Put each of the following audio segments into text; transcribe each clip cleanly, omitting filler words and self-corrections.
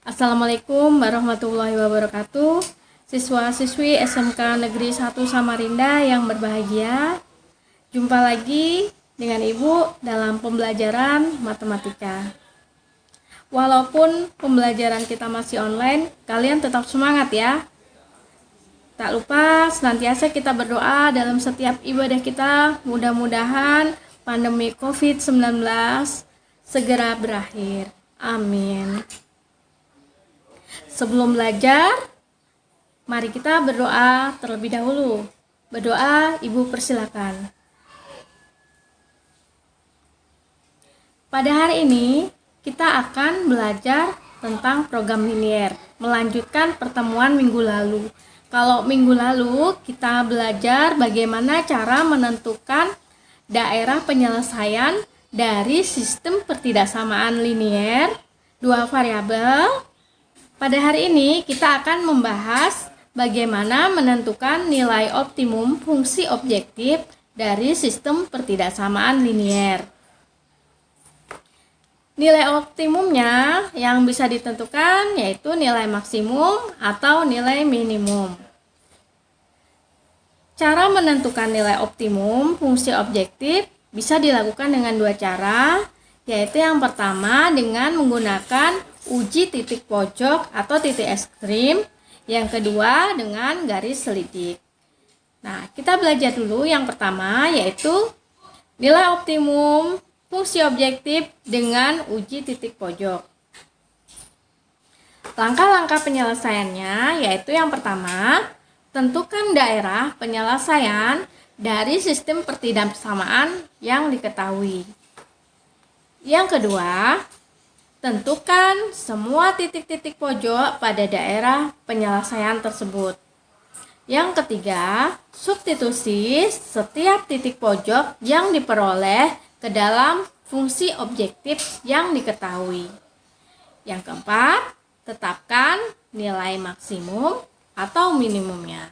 Assalamualaikum warahmatullahi wabarakatuh. Siswa-siswi SMK Negeri 1 Samarinda yang berbahagia. Jumpa lagi dengan Ibu dalam pembelajaran matematika. Walaupun pembelajaran kita masih online, kalian tetap semangat ya. Tak lupa senantiasa kita berdoa dalam setiap ibadah kita. Mudah-mudahan pandemi COVID-19 segera berakhir. Amin. Sebelum belajar, mari kita berdoa terlebih dahulu. Berdoa, Ibu persilakan. Pada hari ini, kita akan belajar tentang program linier, melanjutkan pertemuan minggu lalu. Kalau minggu lalu, kita belajar bagaimana cara menentukan daerah penyelesaian dari sistem pertidaksamaan linier, dua variabel. Pada hari ini kita akan membahas bagaimana menentukan nilai optimum fungsi objektif dari sistem pertidaksamaan linier. Nilai optimumnya yang bisa ditentukan yaitu nilai maksimum atau nilai minimum. Cara menentukan nilai optimum fungsi objektif bisa dilakukan dengan dua cara, yaitu yang pertama dengan menggunakan uji titik pojok atau titik ekstrim, yang kedua dengan garis selidik. Nah, kita belajar dulu yang pertama yaitu nilai optimum fungsi objektif dengan uji titik pojok. Langkah-langkah penyelesaiannya yaitu yang pertama, tentukan daerah penyelesaian dari sistem pertidaksamaan yang diketahui. Yang kedua, tentukan semua titik-titik pojok pada daerah penyelesaian tersebut. Yang ketiga, substitusi setiap titik pojok yang diperoleh ke dalam fungsi objektif yang diketahui. Yang keempat, tetapkan nilai maksimum atau minimumnya.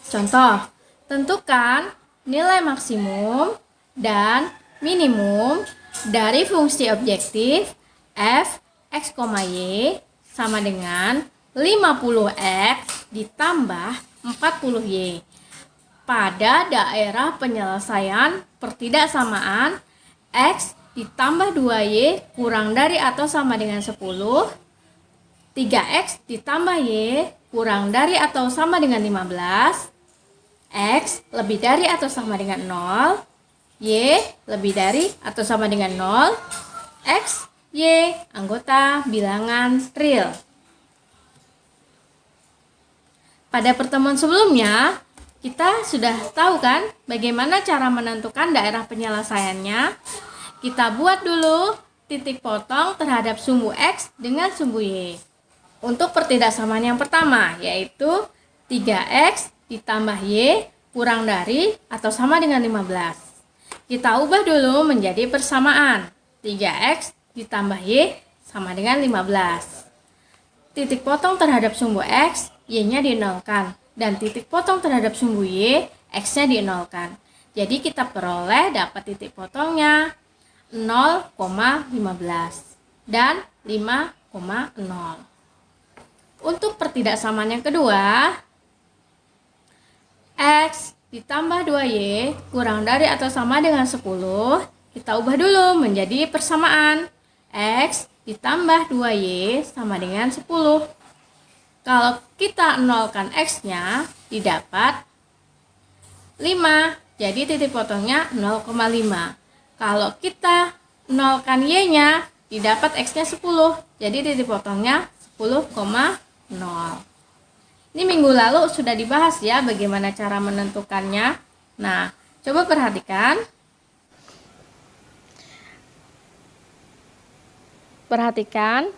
Contoh, tentukan nilai maksimum dan minimum dari fungsi objektif f x, y sama dengan 50x ditambah 40y pada daerah penyelesaian pertidaksamaan x ditambah 2y kurang dari atau sama dengan 10, 3x ditambah y kurang dari atau sama dengan 15, x lebih dari atau sama dengan 0, y lebih dari atau sama dengan 0, x, y anggota bilangan real. Pada pertemuan sebelumnya, kita sudah tahu kan bagaimana cara menentukan daerah penyelesaiannya. Kita buat dulu titik potong terhadap sumbu x dengan sumbu y. Untuk pertidaksamaan yang pertama, yaitu 3x ditambah y kurang dari atau sama dengan 15. Kita ubah dulu menjadi persamaan. 3x ditambah y sama dengan 15. Titik potong terhadap sumbu x, y-nya dinolkan. Dan titik potong terhadap sumbu y, x-nya dinolkan. Jadi kita peroleh dapat titik potongnya 0,15 dan 5,0. Untuk pertidaksamaan yang kedua, x ditambah 2y kurang dari atau sama dengan 10, kita ubah dulu menjadi persamaan. X ditambah 2y sama dengan 10. Kalau kita nolkan x-nya, didapat 5. Jadi titik potongnya 0,5. Kalau kita nolkan y-nya, didapat x-nya 10. Jadi titik potongnya 10,0. Ini minggu lalu sudah dibahas ya bagaimana cara menentukannya. Nah, coba perhatikan. Perhatikan.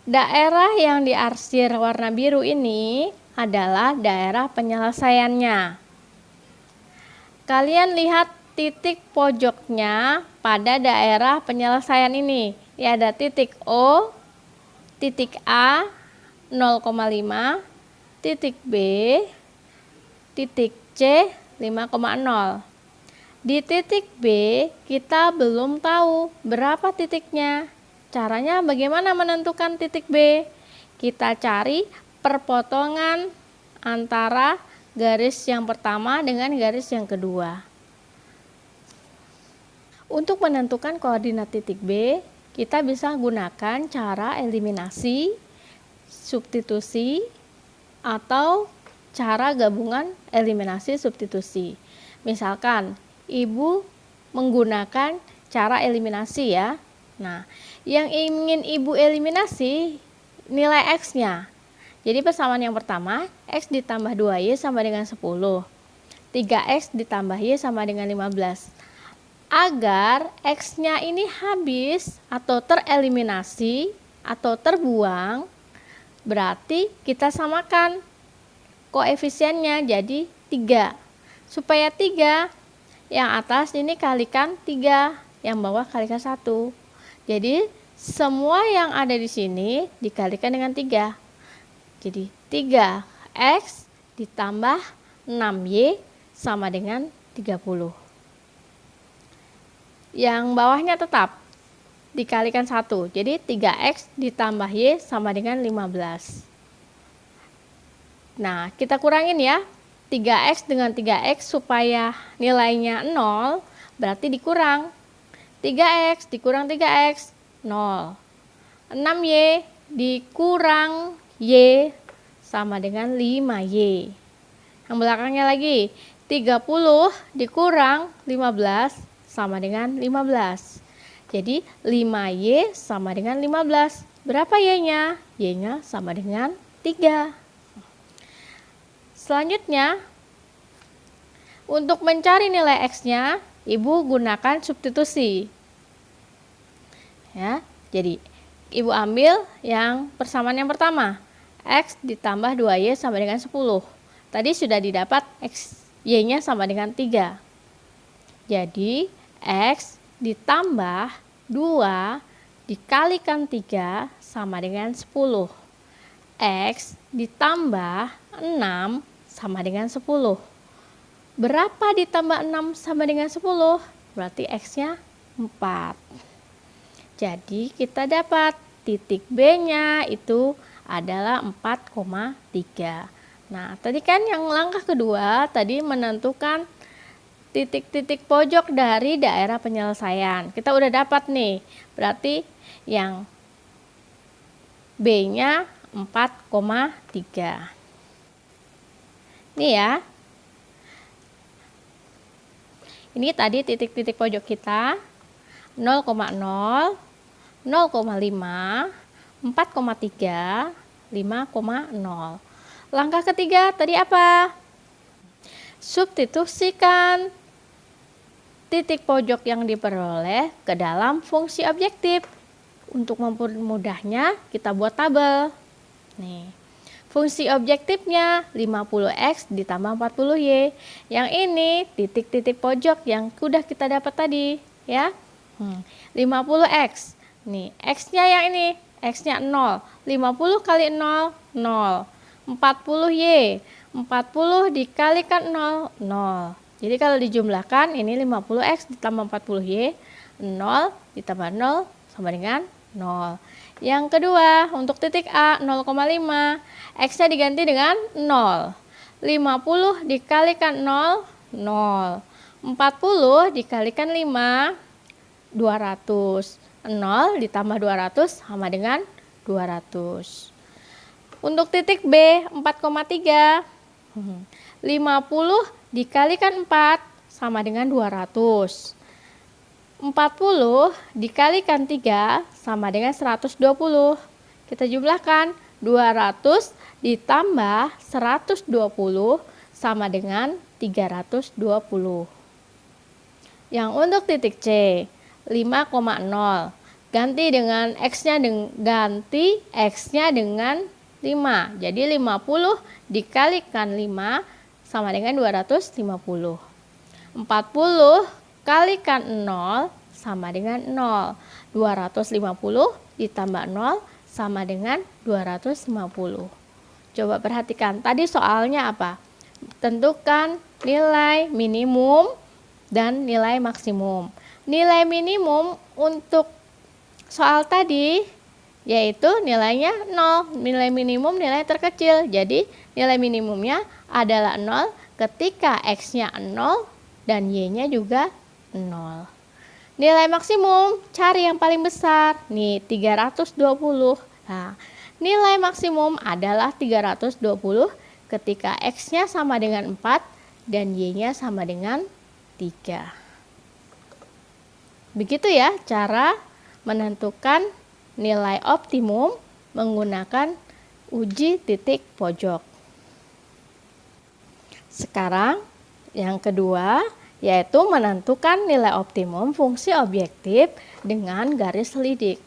Daerah yang diarsir warna biru ini adalah daerah penyelesaiannya. Kalian lihat titik pojoknya pada daerah penyelesaian ini. Ya, ada titik O, titik A, 0,5, titik B, titik C, 5,0. Di titik B, kita belum tahu berapa titiknya. Caranya bagaimana menentukan titik B? Kita cari perpotongan antara garis yang pertama dengan garis yang kedua. Untuk menentukan koordinat titik B, kita bisa gunakan cara eliminasi, substitusi, atau cara gabungan eliminasi substitusi. Misalkan, Ibu menggunakan cara eliminasi ya. Nah, yang ingin Ibu eliminasi nilai X-nya. Jadi persamaan yang pertama, X ditambah 2Y sama dengan 10. 3X ditambah Y sama dengan 15. Agar X-nya ini habis atau tereliminasi atau terbuang, berarti kita samakan koefisiennya jadi 3. Supaya 3, yang atas ini kalikan 3, yang bawah kalikan 1. Jadi semua yang ada di sini dikalikan dengan 3. Jadi 3X ditambah 6Y sama dengan 30. Yang bawahnya tetap dikalikan 1. Jadi 3X ditambah Y sama dengan 15. Nah, kita kurangin ya. 3X dengan 3X supaya nilainya 0, berarti dikurang. 3X dikurang 3X, 0. 6Y dikurang Y sama dengan 5Y. Yang belakangnya lagi, 30 dikurang 15 sama dengan 15. Jadi 5Y sama dengan 15. Berapa Y-nya? Y-nya sama dengan 3. Selanjutnya, untuk mencari nilai X-nya, Ibu gunakan substitusi. Ya, jadi Ibu ambil yang persamaan yang pertama. X ditambah 2Y sama dengan 10. Tadi sudah didapat Y-nya sama dengan 3. Jadi, X ditambah 2 dikalikan 3 sama dengan 10. X ditambah 6 sama dengan 10. Berapa ditambah 6 sama dengan 10? Berarti X-nya 4. Jadi kita dapat titik B-nya itu adalah 4,3. Nah, tadi kan yang langkah kedua tadi menentukan titik-titik pojok dari daerah penyelesaian. Kita udah dapat nih. Berarti yang B-nya 4,3. Nih ya. Ini tadi titik-titik pojok kita 0,0, 0,5, 4,3, 5,0. Langkah ketiga tadi apa? Substitusikan titik pojok yang diperoleh ke dalam fungsi objektif. Untuk mempermudahnya, kita buat tabel. Nih. Fungsi objektifnya 50X ditambah 40Y. Yang ini titik-titik pojok yang sudah kita dapat tadi, ya. 50X. Nih, X-nya yang ini, X-nya 0. 50 kali 0, 0. 40Y. 40 dikalikan 0, 0. Jadi kalau dijumlahkan ini 50X ditambah 40Y, 0 ditambah 0 sama dengan 0. Yang kedua, untuk titik A 0,5, X-nya diganti dengan 0. 50 dikalikan 0, 0. 40 dikalikan 5, 200. 0 ditambah 200 sama dengan 200. Untuk titik B 4,3, 50 dikalikan 4 sama dengan 200. 40 dikalikan 3 sama dengan 120. Kita jumlahkan 200 ditambah 120 sama dengan 320. Yang untuk titik C 5,0. Ganti dengan X-nya dengan 5. Jadi 50 dikalikan 5 sama dengan 250. 40 kalikan 0 sama dengan 0. 250 ditambah 0 sama dengan 250. Coba perhatikan, tadi soalnya apa? Tentukan nilai minimum dan nilai maksimum. Nilai minimum untuk soal tadi yaitu nilainya 0. Nilai minimum nilai terkecil. Jadi nilai minimumnya adalah 0 ketika X-nya 0 dan Y-nya juga 0. Nilai maksimum, cari yang paling besar. Nih, 320. Nah, nilai maksimum adalah 320 ketika X-nya sama dengan 4 dan Y-nya sama dengan 3. Begitu ya cara menentukan nilai optimum menggunakan uji titik pojok. Sekarang yang kedua yaitu menentukan nilai optimum fungsi objektif dengan garis selidik.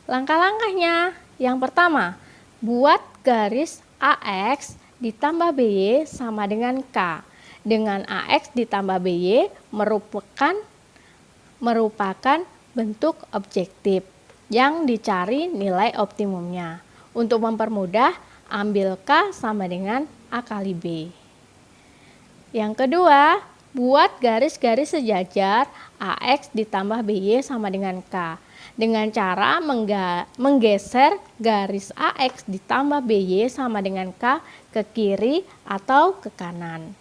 Langkah-langkahnya, yang pertama, buat garis AX ditambah BY sama dengan K. Dengan AX ditambah BY merupakan bentuk objektif yang dicari nilai optimumnya. Untuk mempermudah, ambil K sama dengan A kali B. Yang kedua, buat garis-garis sejajar AX ditambah BY sama dengan K. Dengan cara menggeser garis AX ditambah BY sama dengan K ke kiri atau ke kanan.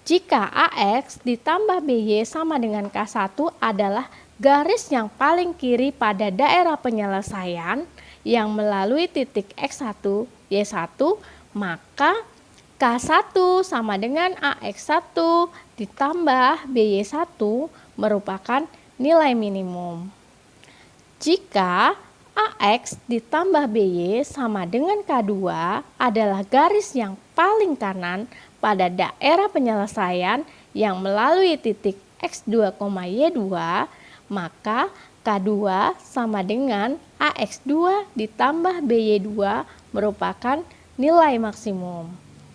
Jika AX ditambah BY sama dengan K1 adalah garis yang paling kiri pada daerah penyelesaian yang melalui titik X1, Y1, maka K1 sama dengan AX1 ditambah BY1 merupakan nilai minimum. Jika AX ditambah BY sama dengan K2 adalah garis yang paling kanan pada daerah penyelesaian yang melalui titik X2, Y2, maka K2 sama dengan AX2 ditambah BY2 merupakan nilai maksimum.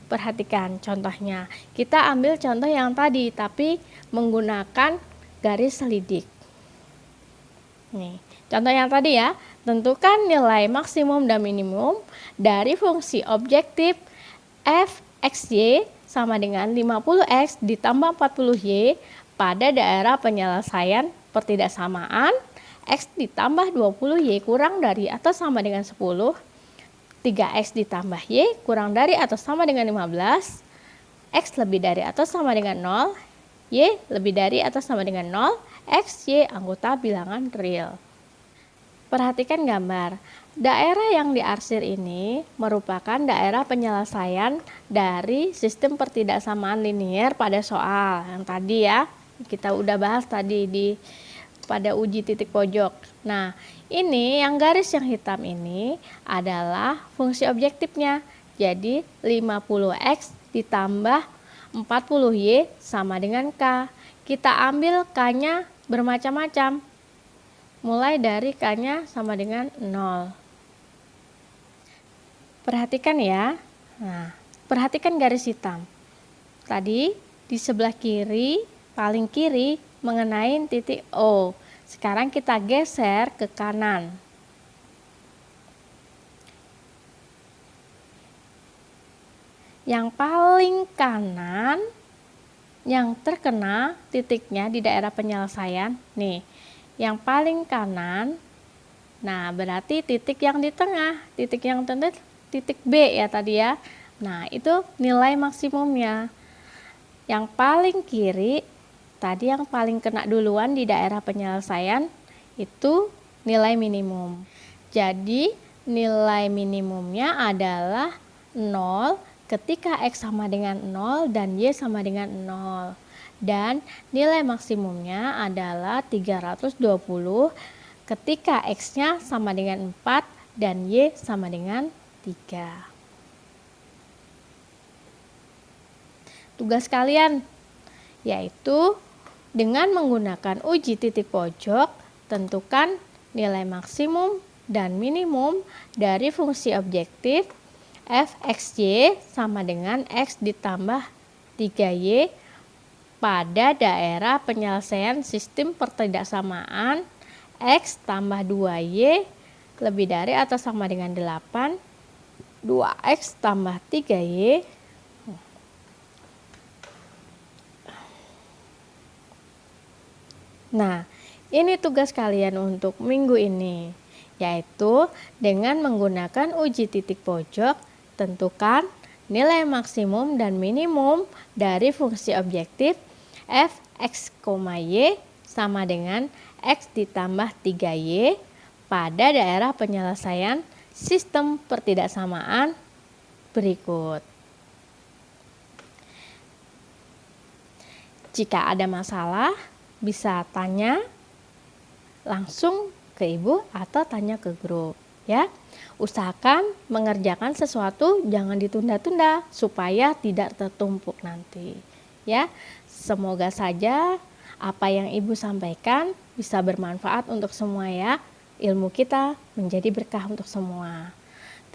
Perhatikan contohnya. Kita ambil contoh yang tadi tapi menggunakan garis selidik. Nih, contoh yang tadi ya. Tentukan nilai maksimum dan minimum dari fungsi objektif f(xy) sama dengan 50x ditambah 40y pada daerah penyelesaian pertidaksamaan x ditambah 20y kurang dari atau sama dengan 10, 3x ditambah y kurang dari atau sama dengan 15, x lebih dari atau sama dengan 0, y lebih dari atau sama dengan 0, x, y anggota bilangan real. Perhatikan gambar. Daerah yang diarsir ini merupakan daerah penyelesaian dari sistem pertidaksamaan linier pada soal yang tadi ya. Kita udah bahas tadi pada uji titik pojok. Nah, ini yang garis yang hitam ini adalah fungsi objektifnya. Jadi 50x ditambah 40y sama dengan K. Kita ambil K-nya bermacam-macam. Mulai dari K-nya sama dengan 0. Perhatikan ya. Nah, perhatikan garis hitam. Tadi di sebelah kiri, paling kiri mengenai titik O. Sekarang kita geser ke kanan. Yang paling kanan yang terkena titiknya di daerah penyelesaian. Nih, yang paling kanan. Nah, berarti titik yang di tengah, titik yang tentu titik B ya tadi ya. Nah, itu nilai maksimumnya. Yang paling kiri, tadi yang paling kena duluan di daerah penyelesaian, itu nilai minimum. Jadi, nilai minimumnya adalah 0 ketika X sama dengan 0 dan Y sama dengan 0. Dan nilai maksimumnya adalah 320 ketika X-nya sama dengan 4 dan Y sama dengan 3. Tugas kalian yaitu dengan menggunakan uji titik pojok, tentukan nilai maksimum dan minimum dari fungsi objektif f(xy) sama dengan x ditambah 3y pada daerah penyelesaian sistem pertidaksamaan x tambah 2y lebih dari atau sama dengan 8, 2x tambah 3y Nah, ini tugas kalian untuk minggu ini, yaitu dengan menggunakan uji titik pojok, tentukan nilai maksimum dan minimum dari fungsi objektif f x, y sama dengan x ditambah 3y pada daerah penyelesaian sistem pertidaksamaan berikut. Jika ada masalah, bisa tanya langsung ke ibu atau tanya ke grup, ya. Usahakan mengerjakan sesuatu jangan ditunda-tunda supaya tidak tertumpuk nanti, ya. Semoga saja apa yang ibu sampaikan bisa bermanfaat untuk semua, ya. Ilmu kita menjadi berkah untuk semua.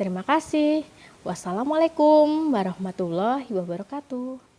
Terima kasih. Wassalamualaikum warahmatullahi wabarakatuh.